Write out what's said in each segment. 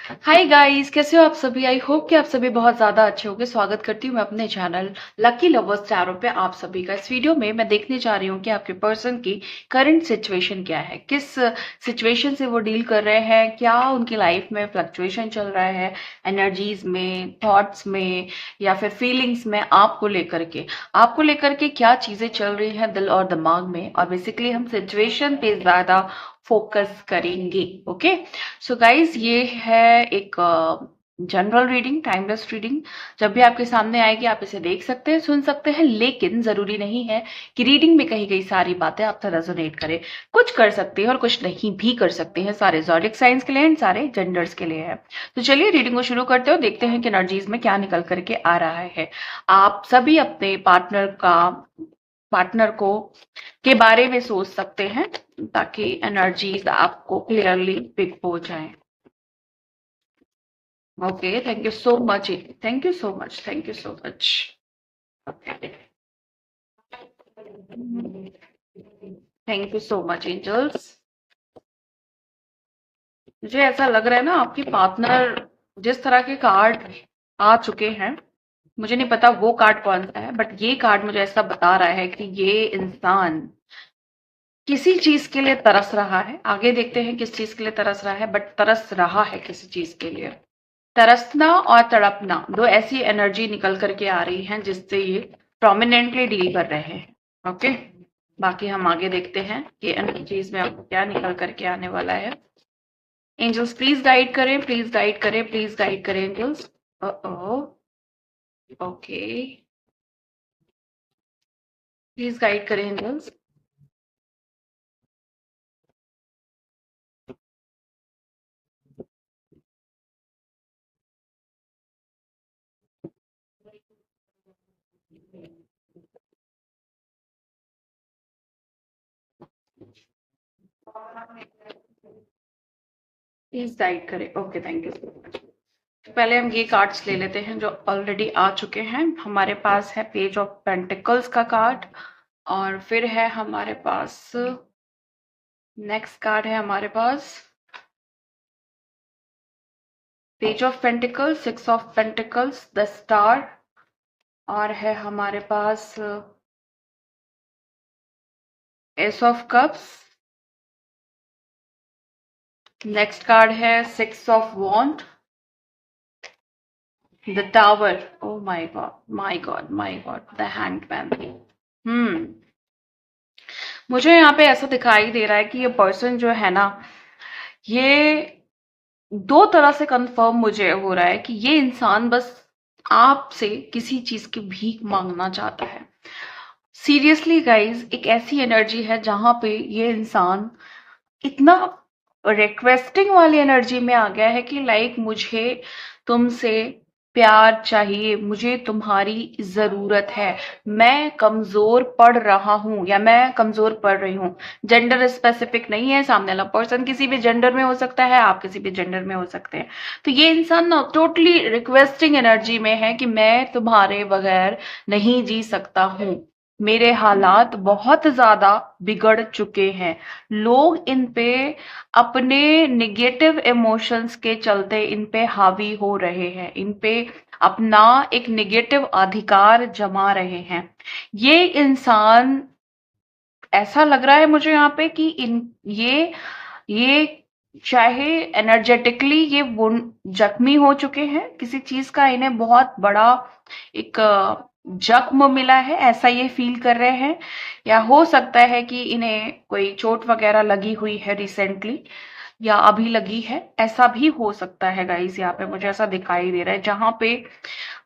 Hi guys, कैसे हो आप सभी। आई होप कि आप सभी बहुत ज्यादा अच्छे होंगे। स्वागत करती हूँ मैं अपने चैनल लकी लवर्स टैरो पे आप सभी का। इस वीडियो में मैं देखने जा रही हूँ कि आपके पर्सन की करंट सिचुएशन क्या है, किस सिचुएशन से वो डील कर रहे हैं, क्या उनकी लाइफ में फ्लक्चुएशन चल रहा है, एनर्जीज में, थॉट्स में या फिर फीलिंग्स में। आपको लेकर के क्या चीजें चल रही हैं दिल और दिमाग में, और बेसिकली हम सिचुएशन पे ज्यादा फोकस करेंगे। ओके, सो गाइज, ये है एक जनरल रीडिंग, टाइमलेस रीडिंग। जब भी आपके सामने आएगी आप इसे देख सकते हैं, सुन सकते हैं, लेकिन जरूरी नहीं है कि रीडिंग में कही गई सारी बातें आपसे रेजोनेट करें। कुछ कर सकते हैं और कुछ नहीं भी कर सकते हैं। सारे ज़ोडिक साइंस के लिए एंड सारे जेंडर्स के लिए है। तो चलिए रीडिंग को शुरू करते हो, देखते हैं कि एनर्जीज में क्या निकल करके आ रहा है। आप सभी अपने पार्टनर को के बारे में सोच सकते हैं ताकि एनर्जीज आपको क्लियरली पिक हो जाए। Okay, thank you so much, thank you so much, thank you so much. Thank you so much angels. मुझे ऐसा लग रहा है ना, आपके पार्टनर जिस तरह के कार्ड आ चुके हैं, मुझे नहीं पता वो कार्ड कौन सा है, बट ये कार्ड मुझे ऐसा बता रहा है कि ये इंसान किसी चीज के लिए तरस रहा है। आगे देखते हैं किस चीज के लिए तरस रहा है, बट तरस रहा है किसी चीज के लिए। तरसना और तड़पना दो ऐसी एनर्जी निकल करके आ रही हैं जिससे ये प्रोमिनेंटली डील कर रहे हैं। ओके, बाकी हम आगे देखते हैं कि एनर्जीज में आपको क्या निकल करके आने वाला है। एंजल्स प्लीज गाइड करें, प्लीज गाइड करें, प्लीज गाइड करें एंजल्स। ओके, प्लीज गाइड करें एंजल्स। प्लीज गाइड करें। Okay, thank you so much. पहले हम ये कार्ड्स ले लेते हैं जो ऑलरेडी आ चुके हैं। हमारे पास है पेज ऑफ पेंटिकल्स का कार्ड, और फिर है हमारे पास नेक्स्ट कार्ड है हमारे पास page of pentacles, six of pentacles, the star, और है हमारे पास ace of cups. Next card है six of wand, the tower. Oh my god, my god, my god, the hangman. Hmm मुझे यहाँ पे ऐसा दिखाई दे रहा है कि ये पर्सन जो है ना, ये दो तरह से कंफर्म मुझे हो रहा है कि ये इंसान बस आपसे किसी चीज की भीख मांगना चाहता है। सीरियसली गाइज, एक ऐसी एनर्जी है जहां पे ये इंसान इतना रिक्वेस्टिंग वाली एनर्जी में आ गया है कि लाइक, मुझे तुमसे प्यार चाहिए, मुझे तुम्हारी जरूरत है, मैं कमजोर पड़ रहा हूं या मैं कमजोर पड़ रही हूं। जेंडर स्पेसिफिक नहीं है, सामने वाला पर्सन किसी भी जेंडर में हो सकता है, आप किसी भी जेंडर में हो सकते हैं। तो ये इंसान ना टोटली रिक्वेस्टिंग एनर्जी में है कि मैं तुम्हारे बगैर नहीं जी सकता हूं, मेरे हालात बहुत ज्यादा बिगड़ चुके हैं। लोग इन पे अपने निगेटिव इमोशंस के चलते इन पे हावी हो रहे हैं, इन पे अपना एक निगेटिव अधिकार जमा रहे हैं। ये इंसान, ऐसा लग रहा है मुझे यहाँ पे कि ये चाहे एनर्जेटिकली ये जख्मी हो चुके हैं किसी चीज का, इन्हें बहुत बड़ा एक जख्म मिला है, ऐसा ये फील कर रहे हैं। या हो सकता है कि इन्हें कोई चोट वगैरह लगी हुई है रिसेंटली, या अभी लगी है, ऐसा भी हो सकता है गाइस। यहाँ पे मुझे ऐसा दिखाई दे रहा है, जहां पे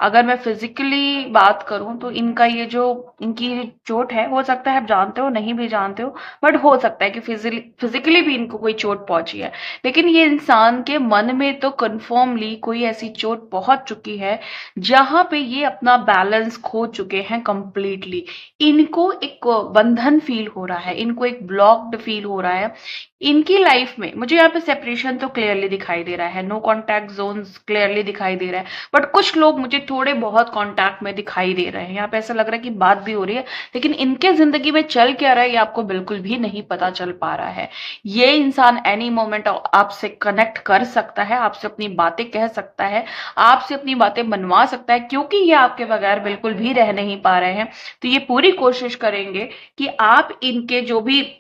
अगर मैं फिजिकली बात करूं तो इनका ये जो इनकी चोट है, हो सकता है आप जानते हो, नहीं भी जानते हो, बट हो सकता है कि फिजिकली भी इनको कोई चोट पहुंची है। लेकिन ये इंसान के मन में तो कन्फर्मली कोई ऐसी चोट पहुंच चुकी है जहां पे ये अपना बैलेंस खो चुके हैं कंप्लीटली। इनको एक बंधन फील हो रहा है, इनको एक ब्लॉक्ड फील हो रहा है। इनकी लाइफ में मुझे यहाँ पे सेपरेशन तो क्लियरली दिखाई दे रहा है, नो कांटेक्ट जोन्स क्लियरली दिखाई दे रहा है, बट कुछ लोग मुझे थोड़े बहुत कांटेक्ट में दिखाई दे रहे हैं। यहाँ पे ऐसा लग रहा है कि बात भी हो रही है, लेकिन इनके जिंदगी में चल क्या रहा है ये आपको बिल्कुल भी नहीं पता चल पा रहा है। ये इंसान एनी मोमेंट आपसे कनेक्ट कर सकता है, आपसे अपनी बातें कह सकता है, आपसे अपनी बातें मनवा सकता है, क्योंकि ये आपके बगैर बिल्कुल भी रह नहीं पा रहे हैं। तो ये पूरी कोशिश करेंगे कि आप इनके जो भी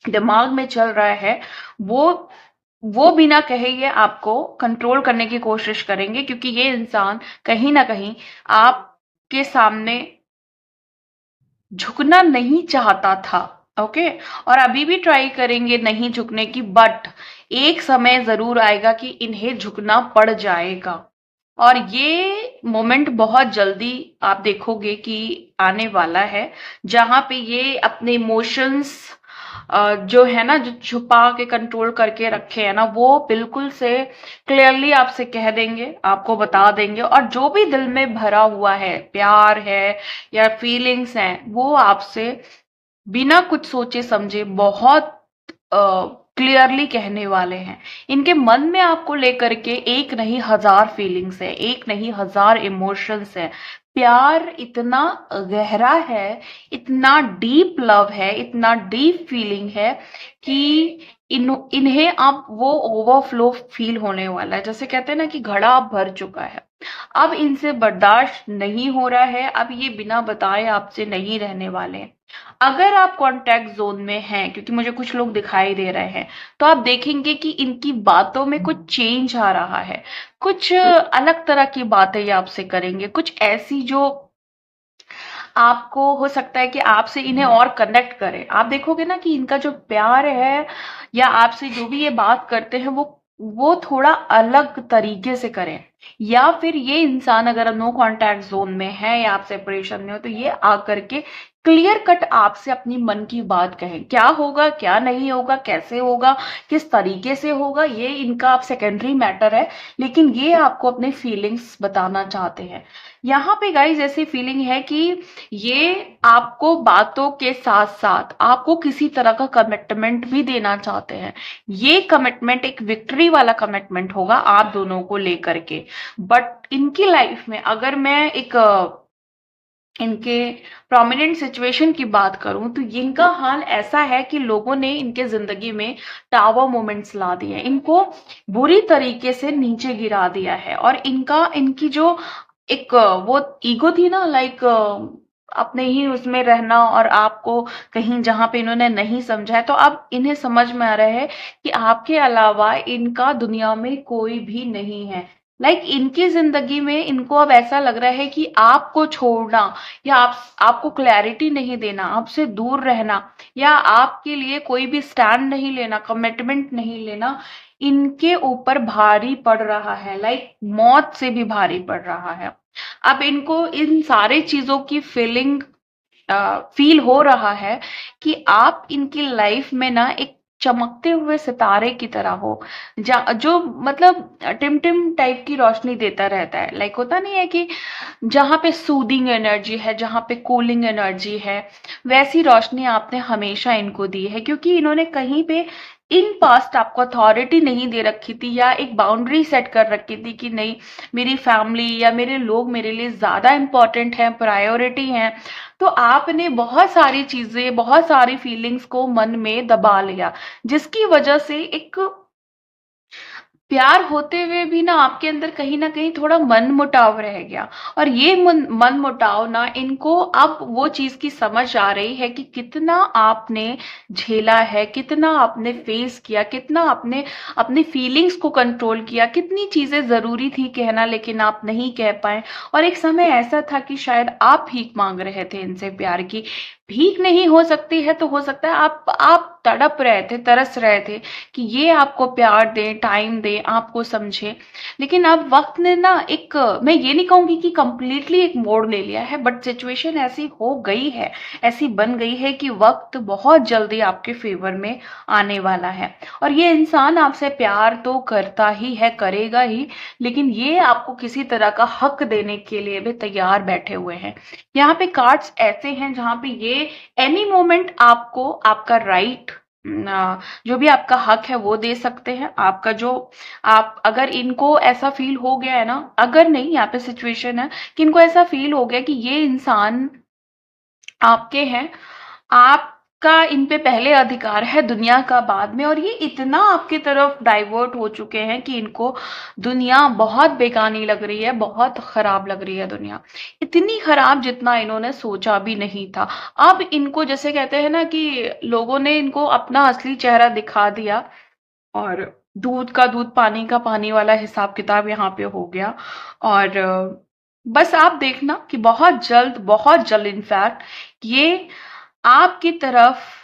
दिमाग में चल रहा है वो बिना कहे ये आपको कंट्रोल करने की कोशिश करेंगे, क्योंकि ये इंसान कहीं ना कहीं आपके सामने झुकना नहीं चाहता था। ओके, और अभी भी ट्राई करेंगे नहीं झुकने की, बट एक समय जरूर आएगा कि इन्हें झुकना पड़ जाएगा। और ये मोमेंट बहुत जल्दी आप देखोगे कि आने वाला है, जहां पे ये अपने इमोशंस जो है ना, जो छुपा के कंट्रोल करके रखे हैं ना, वो बिल्कुल से क्लियरली आपसे कह देंगे, आपको बता देंगे। और जो भी दिल में भरा हुआ है, प्यार है या फीलिंग्स हैं, वो आपसे बिना कुछ सोचे समझे बहुत क्लियरली कहने वाले हैं। इनके मन में आपको लेकर के एक नहीं हजार फीलिंग्स है, एक नहीं हजार इमोशंस है। प्यार इतना गहरा है, इतना डीप लव है, इतना डीप फीलिंग है कि इन्हें अब वो ओवरफ्लो फील होने वाला है। जैसे कहते हैं ना कि घड़ा अब भर चुका है, अब इनसे बर्दाश्त नहीं हो रहा है, अब ये बिना बताए आपसे नहीं रहने वाले हैं। अगर आप कॉन्टैक्ट जोन में हैं, क्योंकि मुझे कुछ लोग दिखाई दे रहे हैं, तो आप देखेंगे कि इनकी बातों में कुछ चेंज आ रहा है, कुछ अलग तरह की बातें ये आपसे करेंगे, कुछ ऐसी जो आपको हो सकता है कि आपसे इन्हें और कनेक्ट करे। आप देखोगे ना कि इनका जो प्यार है या आपसे जो भी ये बात करते हैं वो थोड़ा अलग तरीके से करें। या फिर ये इंसान अगर नो कांटेक्ट जोन में है या आप सेपरेशन में हो, तो ये आकर के क्लियर कट आपसे अपनी मन की बात कहें। क्या होगा, क्या नहीं होगा, कैसे होगा, किस तरीके से होगा, ये इनका आप सेकेंडरी मैटर है, लेकिन ये आपको अपने फीलिंग्स बताना चाहते हैं। यहाँ पे गाइज ऐसी फीलिंग है कि ये आपको बातों के साथ साथ आपको किसी तरह का कमिटमेंट भी देना चाहते हैं। ये कमिटमेंट एक विक्ट्री वाला कमिटमेंट होगा आप दोनों को लेकर के। बट इनकी लाइफ में अगर मैं एक इनके प्रोमिनेंट सिचुएशन की बात करूं, तो इनका हाल ऐसा है कि लोगों ने इनके जिंदगी में टावर मोमेंट्स ला दिए, इनको बुरी तरीके से नीचे गिरा दिया है। और इनकी जो एक वो ईगो थी ना, लाइक अपने ही उसमें रहना, और आपको कहीं जहां पे इन्होंने नहीं समझा है, तो अब इन्हें समझ में आ रहा है कि आपके अलावा इनका दुनिया में कोई भी नहीं है। लाइक इनकी जिंदगी में इनको अब ऐसा लग रहा है कि आपको छोड़ना या आपको क्लैरिटी नहीं देना, आपसे दूर रहना, या आपके लिए कोई भी स्टैंड नहीं लेना, कमिटमेंट नहीं लेना, इनके ऊपर भारी पड़ रहा है। लाइक मौत से भी भारी पड़ रहा है। अब इनको इन सारे चीजों की फील हो रहा है कि आप इनकी लाइफ में ना एक चमकते हुए सितारे की तरह हो, जो मतलब टिम टिम टाइप की रोशनी देता रहता है। लाइक होता नहीं है कि जहां पे सूदिंग एनर्जी है, जहां पे कूलिंग एनर्जी है, वैसी रोशनी आपने हमेशा इनको दी है, क्योंकि इन्होंने कहीं पे इन पास्ट आपको अथॉरिटी नहीं दे रखी थी, या एक बाउंड्री सेट कर रखी थी कि नहीं, मेरी फैमिली या मेरे लोग मेरे लिए ज्यादा इंपॉर्टेंट है, प्रायोरिटी है। तो आपने बहुत सारी चीजें, बहुत सारी फीलिंग्स को मन में दबा लिया, जिसकी वजह से एक प्यार होते हुए भी ना आपके अंदर कहीं ना कहीं थोड़ा मन मुटाव रह गया। और ये मन मुटाव ना इनको अब वो चीज की समझ आ रही है कि कितना आपने झेला है, कितना आपने फेस किया, कितना आपने अपनी फीलिंग्स को कंट्रोल किया, कितनी चीजें जरूरी थी कहना लेकिन आप नहीं कह पाए। और एक समय ऐसा था कि शायद आप भीख मांग रहे थे इनसे प्यार की। भीख नहीं हो सकती है तो हो सकता है आप तड़प रहे थे, तरस रहे थे कि ये आपको प्यार दे, टाइम दे, आपको समझे। लेकिन अब वक्त ने ना एक, मैं ये नहीं कहूंगी कि कंप्लीटली एक मोड़ ले लिया है, बट सिचुएशन ऐसी हो गई है, ऐसी बन गई है कि वक्त बहुत जल्दी आपके फेवर में आने वाला है। और ये इंसान आपसे प्यार तो करता ही है, करेगा ही, लेकिन ये आपको किसी तरह का हक देने के लिए भी तैयार बैठे हुए हैं। यहाँ पे कार्ड्स ऐसे हैं जहां पे ये एनी मोमेंट आपको आपका राइट जो भी आपका हक है वो दे सकते हैं। आपका जो आप अगर इनको ऐसा फील हो गया है ना, अगर नहीं, यहाँ पे सिचुएशन है कि इनको ऐसा फील हो गया कि ये इंसान आपके हैं, आपका इन पे पहले अधिकार है दुनिया का बाद में, और ये इतना आपकी तरफ डाइवर्ट हो चुके हैं कि इनको दुनिया बहुत बेगानी लग रही है, बहुत खराब लग रही है दुनिया, इतनी खराब जितना इन्होंने सोचा भी नहीं था। अब इनको जैसे कहते हैं ना कि लोगों ने इनको अपना असली चेहरा दिखा दिया, और दूध का दूध पानी का पानी वाला हिसाब किताब यहाँ पे हो गया। और बस आप देखना कि बहुत जल्द इनफैक्ट ये आपकी तरफ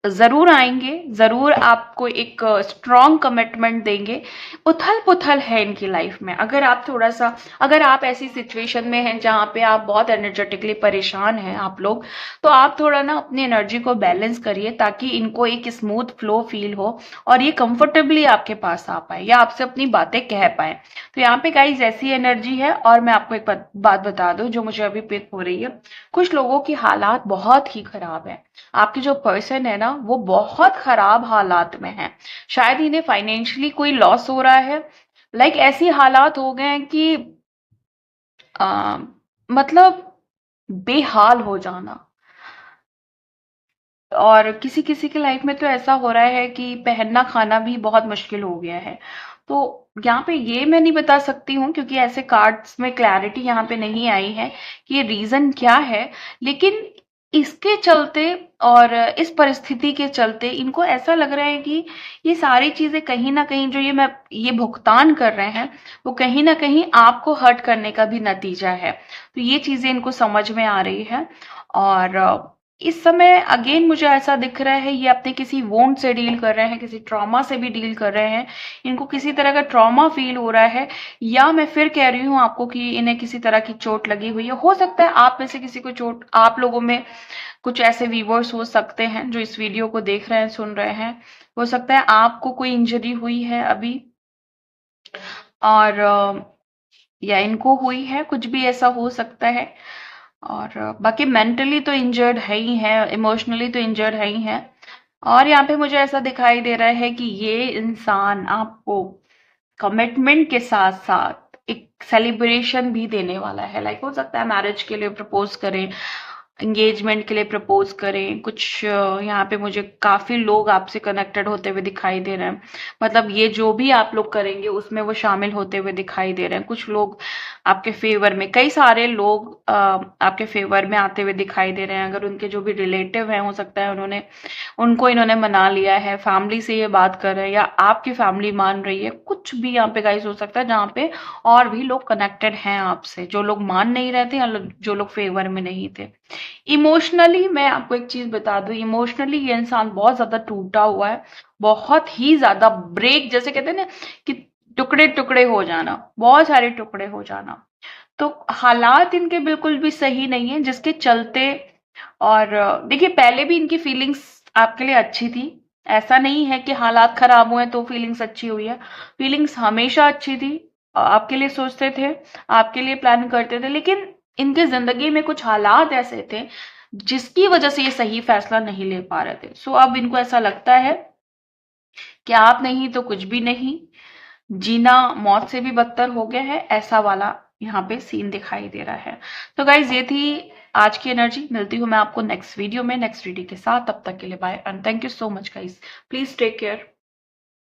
ज़रूर आएँगे, ज़रूर आपको एक स्ट्रॉन्ग कमिटमेंट देंगे। उथल-पुथल है इनकी लाइफ में। अगर आप ऐसी सिचुएशन में हैं जहाँ पे आप बहुत एनर्जेटिकली परेशान हैं आप लोग, तो आप थोड़ा ना अपनी एनर्जी को बैलेंस करिए ताकि इनको एक स्मूथ फ्लो फील हो और ये कंफर्टेबली आपके पास आ पाएँ या आपसे अपनी बातें कह पाएँ। तो यहाँ पे गाइज़ ऐसी एनर्जी है। और मैं आपको एक बात बता दूँ जो मुझे अभी पिक हो रही है। कुछ लोगों की हालात बहुत ही खराब है। आपके जो पर्सन है ना वो बहुत खराब हालात में है। शायद इन्हें फाइनेंशियली कोई लॉस हो रहा है। लाइक ऐसी हालात हो गए हैं कि आ, मतलब बेहाल हो जाना। और किसी किसी की लाइफ में तो ऐसा हो रहा है कि पहनना खाना भी बहुत मुश्किल हो गया है। तो यहाँ पे ये मैं नहीं बता सकती हूँ क्योंकि ऐसे कार्ड्स में क्लैरिटी यहाँ पे नहीं आई है कि ये रीजन क्या है। लेकिन इसके चलते और इस परिस्थिति के चलते इनको ऐसा लग रहा है कि ये सारी चीजें कहीं ना कहीं जो ये भुगतान कर रहे हैं वो कहीं ना कहीं आपको हर्ट करने का भी नतीजा है। तो ये चीजें इनको समझ में आ रही है। और इस समय अगेन मुझे ऐसा दिख रहा है ये अपने किसी वोंड से डील कर रहे हैं, किसी ट्रॉमा से भी डील कर रहे हैं। इनको किसी तरह का ट्रॉमा फील हो रहा है, या मैं फिर कह रही हूँ आपको कि इन्हें किसी तरह की चोट लगी हुई है। हो सकता है आप में से किसी को चोट, आप लोगों में कुछ ऐसे व्यूअर्स हो सकते हैं जो इस वीडियो को देख रहे हैं, सुन रहे हैं। हो सकता है आपको कोई इंजरी हुई है अभी, और या इनको हुई है, कुछ भी ऐसा हो सकता है। और बाकी मेंटली तो इंजर्ड है ही है, इमोशनली तो इंजर्ड है ही है। और यहाँ पे मुझे ऐसा दिखाई दे रहा है कि ये इंसान आपको कमिटमेंट के साथ साथ एक सेलिब्रेशन भी देने वाला है। लाइक हो सकता है मैरिज के लिए प्रपोज करें, एंगेजमेंट के लिए प्रपोज करें कुछ। यहाँ पे मुझे काफी लोग आपसे कनेक्टेड होते हुए दिखाई दे रहे हैं। मतलब ये जो भी आप लोग करेंगे उसमें वो शामिल होते हुए दिखाई दे रहे हैं। कुछ लोग आपके फेवर में, कई सारे लोग आपके फेवर में आते हुए दिखाई दे रहे हैं। अगर उनके जो भी रिलेटिव हैं हो सकता है उनको इन्होंने मना लिया है, फैमिली से ये बात कर रहे हैं या आपकी फैमिली मान रही है। कुछ भी यहाँ पे गाइस हो सकता है जहाँ पे और भी लोग कनेक्टेड हैं आपसे, जो लोग मान नहीं रहे थे या जो लोग फेवर में नहीं थे। इमोशनली मैं आपको एक चीज बता दूं, इमोशनली ये इंसान बहुत ज्यादा टूटा हुआ है, बहुत ही ज्यादा ब्रेक, जैसे कहते हैं ना कि टुकड़े टुकड़े हो जाना, बहुत सारे टुकड़े हो जाना। तो हालात इनके बिल्कुल भी सही नहीं है जिसके चलते। और देखिए पहले भी इनकी फीलिंग्स आपके लिए अच्छी थी। ऐसा नहीं है कि हालात खराब हुए तो फीलिंग्स अच्छी हुई है। फीलिंग्स हमेशा अच्छी थी। आपके लिए सोचते थे, आपके लिए प्लान करते थे, लेकिन इनके जिंदगी में कुछ हालात ऐसे थे जिसकी वजह से ये सही फैसला नहीं ले पा रहे थे। सो अब इनको ऐसा लगता है कि आप नहीं तो कुछ भी नहीं, जीना मौत से भी बदतर हो गया है, ऐसा वाला यहाँ पे सीन दिखाई दे रहा है। तो गाइज ये थी आज की एनर्जी। मिलती हूँ मैं आपको नेक्स्ट वीडियो में नेक्स्ट वीडियो के साथ। तब तक के लिए bye and thank you so much guys. Please take care.